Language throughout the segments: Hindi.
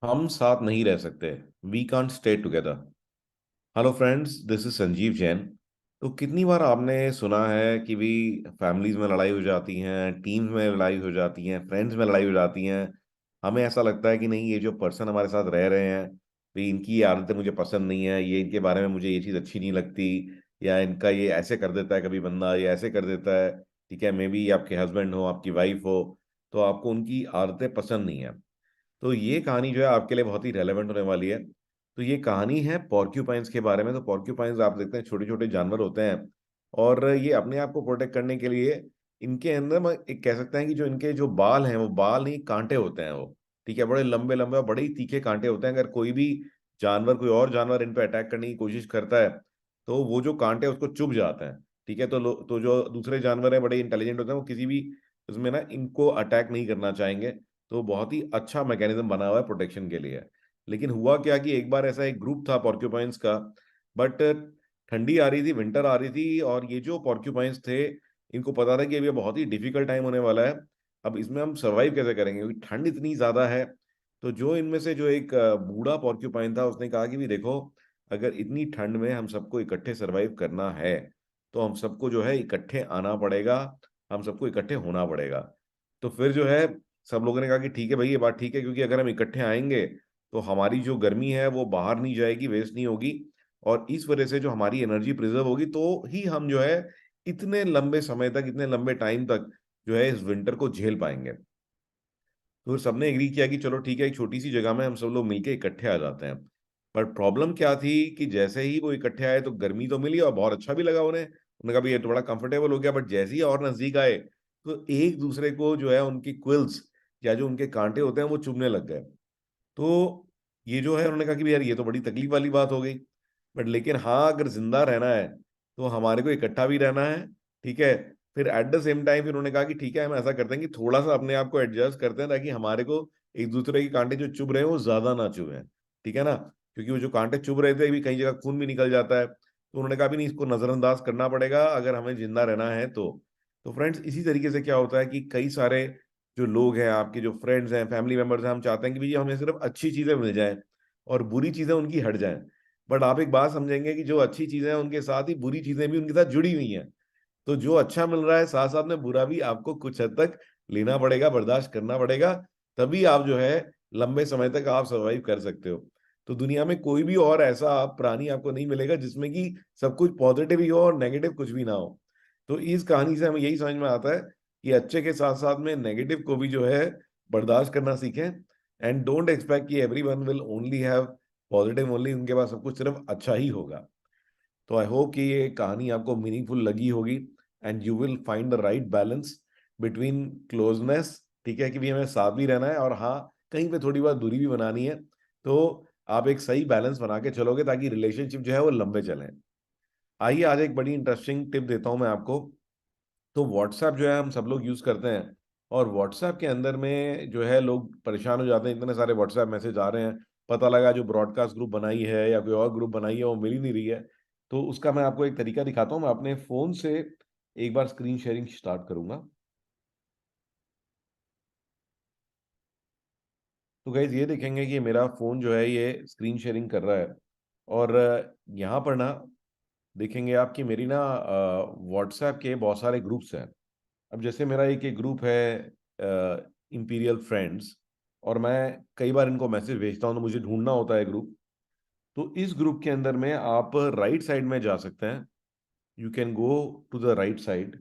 हम साथ नहीं रह सकते। We can't stay together. Hello friends, this is Sanjeev Jain. तो कितनी बार आपने सुना है कि भी फैमिलीज में लड़ाई हो जाती हैं, टीम्स में लड़ाई हो जाती हैं, फ्रेंड्स में लड़ाई हो जाती हैं। हमें ऐसा लगता है कि नहीं, ये जो पर्सन हमारे साथ रह रहे हैं, भी इनकी ये आदतें मुझे पसंद नहीं है, ये इनके बारे में मुझे ये चीज़ अच्छी नहीं लगती, या इनका ये ऐसे कर देता है, कभी बंदा ये ऐसे कर देता है। ठीक है, मे बी आपके हस्बैंड हो, आपकी वाइफ हो, तो आपको उनकी आदतें पसंद नहीं है। तो ये कहानी जो है आपके लिए बहुत ही रेलेवेंट होने वाली है। तो ये कहानी है पॉर्क्यूपाइंस के बारे में। तो पॉर्क्यूपाइंस आप देखते हैं, छोटे छोटे जानवर होते हैं, और ये अपने आप को प्रोटेक्ट करने के लिए इनके अंदर एक कह सकते हैं कि जो इनके जो बाल हैं वो बाल नहीं, कांटे होते हैं वो। ठीक है, बड़े लंबे लंबे और बड़े ही तीखे कांटे होते हैं। अगर कोई भी जानवर, कोई और जानवर इन पे अटैक करने की कोशिश करता है, तो वो जो कांटे उसको चुभ जाते हैं। ठीक है, तो जो दूसरे जानवर हैं बड़े इंटेलिजेंट होते हैं, वो किसी भी उसमें ना इनको अटैक नहीं करना चाहेंगे। तो बहुत ही अच्छा मैकेनिज्म बना हुआ है प्रोटेक्शन के लिए। लेकिन हुआ क्या कि एक बार ऐसा एक ग्रुप था पॉर्क्यूपाइंस का, बट ठंडी आ रही थी, विंटर आ रही थी, और ये जो पॉर्क्यूपाइंस थे, इनको पता था कि अभी ये बहुत ही डिफिकल्ट टाइम होने वाला है। अब इसमें हम सरवाइव कैसे करेंगे, क्योंकि ठंड इतनी ज्यादा है। तो जो इनमें से जो एक बूढ़ा पॉर्क्यूपाइन था, उसने कहा कि भी देखो, अगर इतनी ठंड में हम सबको इकट्ठे सरवाइव करना है, तो हम सबको जो है इकट्ठे आना पड़ेगा, हम सबको इकट्ठे होना पड़ेगा। तो फिर जो है सब लोगों ने कहा कि ठीक है भाई, ये बात ठीक है, क्योंकि अगर हम इकट्ठे आएंगे तो हमारी जो गर्मी है वो बाहर नहीं जाएगी, वेस्ट नहीं होगी, और इस वजह से जो हमारी एनर्जी प्रिजर्व होगी, तो ही हम जो है इतने लंबे समय तक, इतने लंबे टाइम तक जो है इस विंटर को झेल पाएंगे। तो फिर सबने एग्री किया कि चलो ठीक है, एक छोटी सी जगह में हम सब लोग मिलके इकट्ठे आ जाते हैं। पर प्रॉब्लम क्या थी कि जैसे ही वो इकट्ठे आए तो गर्मी तो मिली और बहुत अच्छा भी लगा उन्हें। उन्होंने कहा भी ये तो बड़ा कंफर्टेबल हो गया, बट जैसे ही और नजदीक आए, तो एक दूसरे को जो है उनकी क्विल्स या जो उनके कांटे होते हैं वो चुभने लग गए। तो ये जो है, उन्होंने कहा कि भी यार ये तो बड़ी तकलीफ वाली बात हो गई। बट लेकिन हाँ, अगर जिंदा रहना है तो हमारे को इकट्ठा भी रहना है। ठीक है। फिर एट द सेम टाइम फिर उन्होंने कहा कि ठीक है, हम ऐसा करते हैं कि थोड़ा सा अपने आप को एडजस्ट करते हैं, ताकि हमारे को एक दूसरे के कांटे जो चुभ रहे हैं वो ज्यादा ना चुभे। ठीक है ना, क्योंकि वो जो कांटे चुभ रहे थे, भी कई जगह खून भी निकल जाता है। तो उन्होंने कहा भी नहीं, इसको नजरअंदाज करना पड़ेगा अगर हमें जिंदा रहना है तो फ्रेंड्स, इसी तरीके से क्या होता है कि कई सारे जो लोग हैं, आपके जो फ्रेंड्स हैं, फैमिली मेंबर्स हैं, हम चाहते हैं कि भैया हमें सिर्फ अच्छी चीजें मिल जाएं और बुरी चीजें उनकी हट जाएं। बट आप एक बात समझेंगे कि जो अच्छी चीजें हैं उनके साथ ही बुरी चीजें भी उनके साथ जुड़ी हुई हैं। तो जो अच्छा मिल रहा है, साथ साथ में बुरा भी आपको कुछ हद तक लेना पड़ेगा, बर्दाश्त करना पड़ेगा। तभी आप जो है लंबे समय तक आप सरवाइव कर सकते हो। तो दुनिया में कोई भी और ऐसा प्राणी आपको नहीं मिलेगा जिसमें कि सब कुछ पॉजिटिव ही हो और नेगेटिव कुछ भी ना हो। तो इस कहानी से हमें यही समझ में आता है कि अच्छे के साथ साथ में नेगेटिव को भी जो है बर्दाश्त करना सीखें। एंड डोंट एक्सपेक्ट कि every one will only have positive only, उनके पास सब कुछ सिर्फ अच्छा ही होगा। तो आई होप कि ये कहानी आपको मीनिंगफुल लगी होगी, and you will find the right balance between closeness. ठीक है, कि भी हमें साथ भी रहना है, और हाँ, कहीं पे थोड़ी बहुत दूरी भी बनानी है। तो आप एक सही बैलेंस बना के चलोगे, ताकि रिलेशनशिप जो है वो लंबे चले। आइए आज एक बड़ी इंटरेस्टिंग टिप देता हूं मैं आपको। तो व्हाट्सएप जो है हम सब लोग यूज करते हैं, और व्हाट्सएप के अंदर में जो है लोग परेशान हो जाते हैं, इतने सारे व्हाट्सएप मैसेज आ रहे हैं। पता लगा जो ब्रॉडकास्ट ग्रुप बनाई है या कोई और ग्रुप बनाई है वो मिल ही नहीं रही है। तो उसका मैं आपको एक तरीका दिखाता हूँ। मैं अपने फोन से एक बार स्क्रीन शेयरिंग स्टार्ट करूंगा। तो गाइज ये देखेंगे कि मेरा फोन जो है ये स्क्रीन शेयरिंग कर रहा है। और यहाँ पर ना देखेंगे आप कि मेरी ना व्हाट्सएप के बहुत सारे ग्रुप्स हैं। अब जैसे मेरा एक ग्रुप है, इंपीरियल फ्रेंड्स, और मैं कई बार इनको मैसेज भेजता हूँ तो मुझे ढूंढना होता है ग्रुप। तो इस ग्रुप के अंदर में आप राइट साइड में जा सकते हैं। You can go to the right side,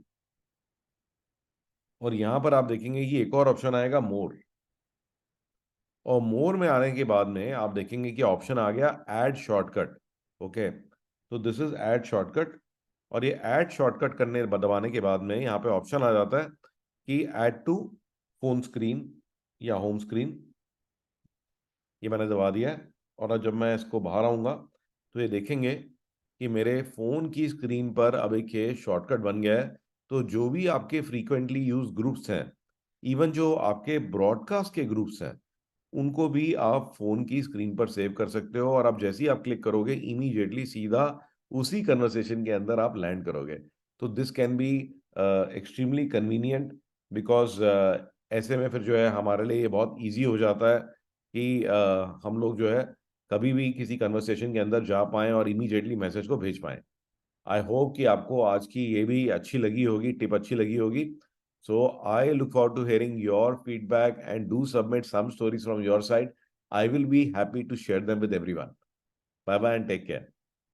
और यहाँ पर आप देखेंगे कि एक और ऑप्शन आएगा, मोर। और मोर में आने के बाद में आप देखेंगे कि ऑप्शन आ गया ऐड शॉर्टकट। ओके, तो दिस इज ऐड शॉर्टकट। और ये ऐड शॉर्टकट करने दबाने के बाद में यहाँ पे ऑप्शन आ जाता है कि ऐड टू फोन स्क्रीन या होम स्क्रीन। ये मैंने दबा दिया है। और अब जब मैं इसको बाहर आऊंगा, तो ये देखेंगे कि मेरे फोन की स्क्रीन पर अब एक ये शॉर्टकट बन गया है। तो जो भी आपके फ्रीक्वेंटली यूज ग्रुप्स हैं, इवन जो आपके ब्रॉडकास्ट के ग्रुप्स हैं, उनको भी आप फोन की स्क्रीन पर सेव कर सकते हो, और आप जैसे ही आप क्लिक करोगे, इमीडिएटली सीधा उसी कन्वर्सेशन के अंदर आप लैंड करोगे। तो this can be extremely convenient, because ऐसे में फिर जो है हमारे लिए ये बहुत इजी हो जाता है कि हम लोग जो है कभी भी किसी कन्वर्सेशन के अंदर जा पाएं और इमीडिएटली मैसेज को भेज पाएं। आई होप कि आपको आज की ये भी अच्छी लगी होगी, टिप अच्छी लगी होगी। So I look forward to hearing your feedback and do submit some stories from your side. I will be happy to share them with everyone. Bye bye and take care.